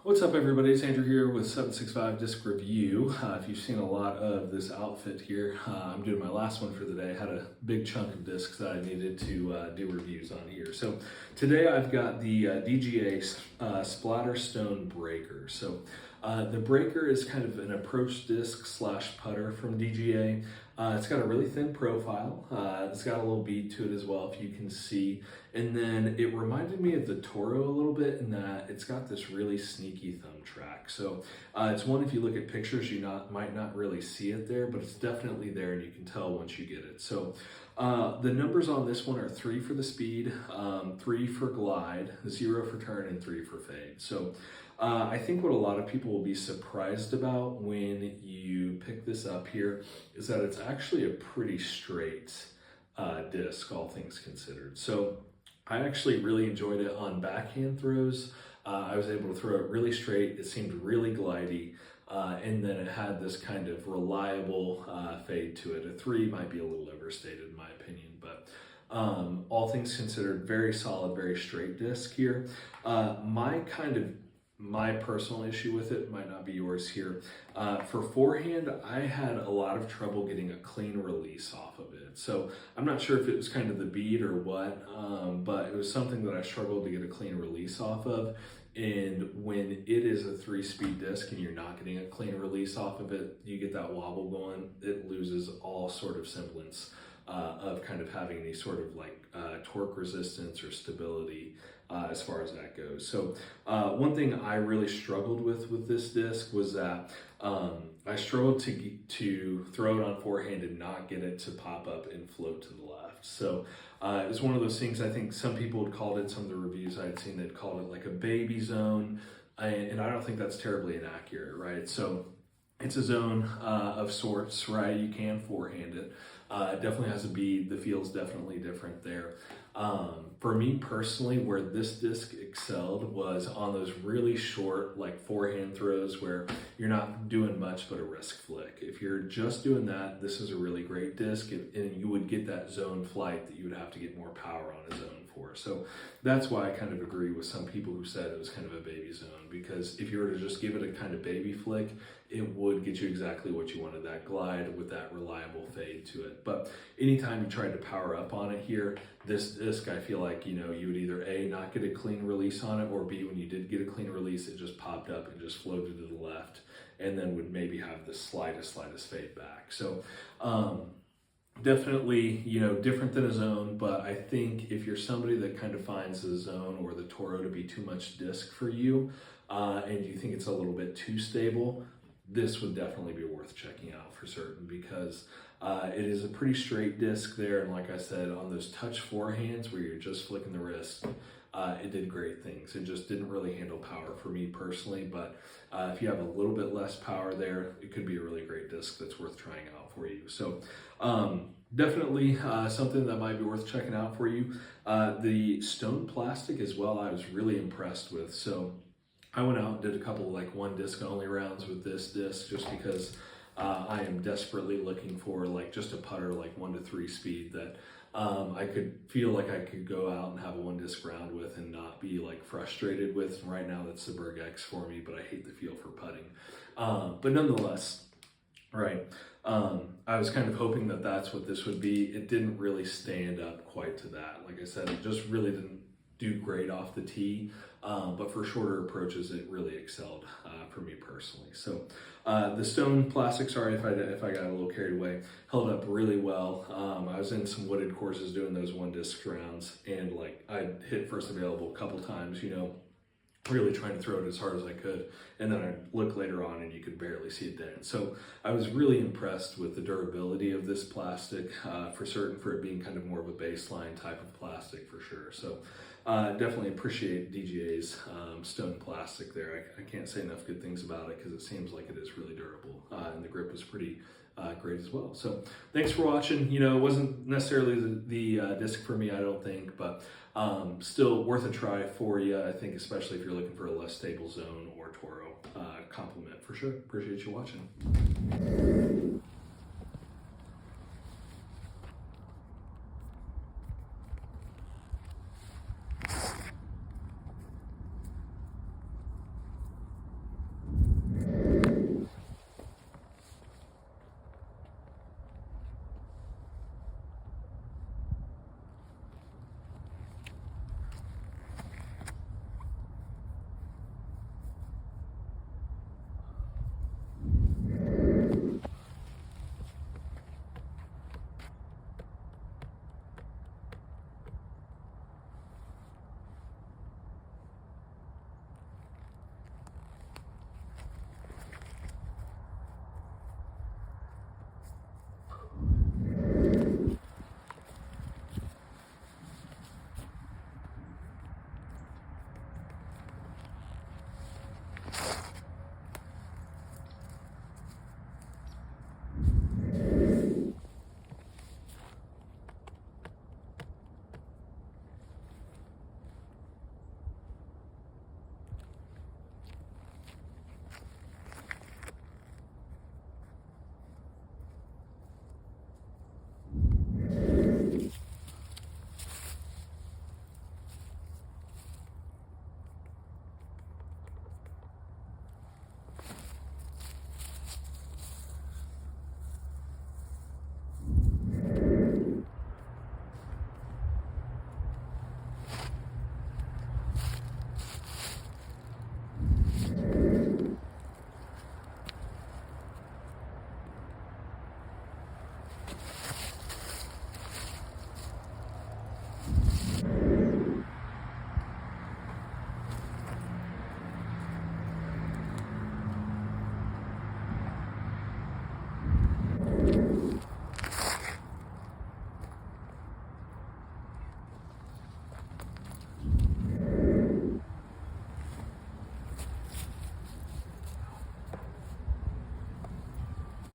What's up, everybody? It's Andrew here with 765 Disc Review. If you've seen a lot of this outfit here, I'm doing my last one for the day. I had a big chunk of discs that I needed to do reviews on here. So today I've got the DGA Splatter Stone Breaker. So the Breaker is kind of an approach disc slash putter from DGA. It's got a really thin profile. It's got a little bead to it as well, if you can see. And then it reminded me of the Toro a little bit in that it's got this really sneaky thumb track. So it's one, if you look at pictures, you might not really see it there, but it's definitely there and you can tell once you get it. So the numbers on this one are 3 for the speed, 3 for glide, 0 for turn, and 3 for fade. So I think what a lot of people will be surprised about when you pick this up here is that it's actually a pretty straight disc, all things considered. So I actually really enjoyed it on backhand throws. I was able to throw it really straight. It seemed really glidey. And then it had this kind of reliable fade to it. A 3 might be a little overstated in my opinion, but all things considered, very solid, very straight disc here. My personal issue with it might not be yours here. For forehand, I had a lot of trouble getting a clean release off of it. So I'm not sure if it was kind of the bead or what, but it was something that I struggled to get a clean release off of. And when it is a 3-speed disc and you're not getting a clean release off of it, you get that wobble going, it loses all sort of semblance of kind of having any sort of like torque resistance or stability as far as that goes. So one thing I really struggled with this disc was that I struggled to throw it on forehand and not get it to pop up and float to the left. So it was one of those things. I think some people had called it, some of the reviews I'd seen, they'd called it like a baby zone, and I don't think that's terribly inaccurate, right? So it's a zone of sorts, right? You can forehand it. It definitely has a bead. The feel's definitely different there. For me personally, where this disc excelled was on those really short, like forehand throws where you're not doing much but a wrist flick. If you're just doing that, this is a really great disc, and you would get that zone flight that you would have to get more power on a zone for. So that's why I kind of agree with some people who said it was kind of a baby zone, because if you were to just give it a kind of baby flick, it would get you exactly what you wanted, that glide with that reliable fade to it. But anytime you tried to power up on it here, this disc, I feel like, you would either A, not get a clean release on it, or B, when you did get a clean release, it just popped up and just floated to the left, and then would maybe have the slightest fade back. So definitely, different than a zone, but I think if you're somebody that kind of finds the zone or the Toro to be too much disc for you, and you think it's a little bit too stable, this would definitely be worth checking out for certain, because it is a pretty straight disc there, and like I said, on those touch forehands where you're just flicking the wrist, it did great things. It just didn't really handle power for me personally, but if you have a little bit less power there, it could be a really great disc that's worth trying out for you. So definitely something that might be worth checking out for you. The stone plastic as well, I was really impressed with. So I went out and did a couple like 1 disc only rounds with this disc just because I am desperately looking for like just a putter like 1 to 3 speed that I could feel like I could go out and have a 1 disc round with and not be like frustrated with. And right now that's the Berg X for me, but I hate the feel for putting. But nonetheless, right, I was kind of hoping that that's what this would be. It didn't really stand up quite to that. Like I said, it just really didn't do great off the tee, but for shorter approaches, it really excelled for me personally. So the stone plastic, sorry if I got a little carried away, held up really well. I was in some wooded courses doing those 1 disc rounds, and like I hit first available a couple times, really trying to throw it as hard as I could, and then I'd look later on and you could barely see it then. So I was really impressed with the durability of this plastic, for certain, for it being kind of more of a baseline type of plastic for sure. So definitely appreciate DGA's stone plastic there. I can't say enough good things about it because it seems like it is really durable, and the grip was pretty great as well. So thanks for watching. It wasn't necessarily the disc for me, I don't think, but still worth a try for you, I think, especially if you're looking for a less stable zone or Toro complement for sure. Appreciate you watching.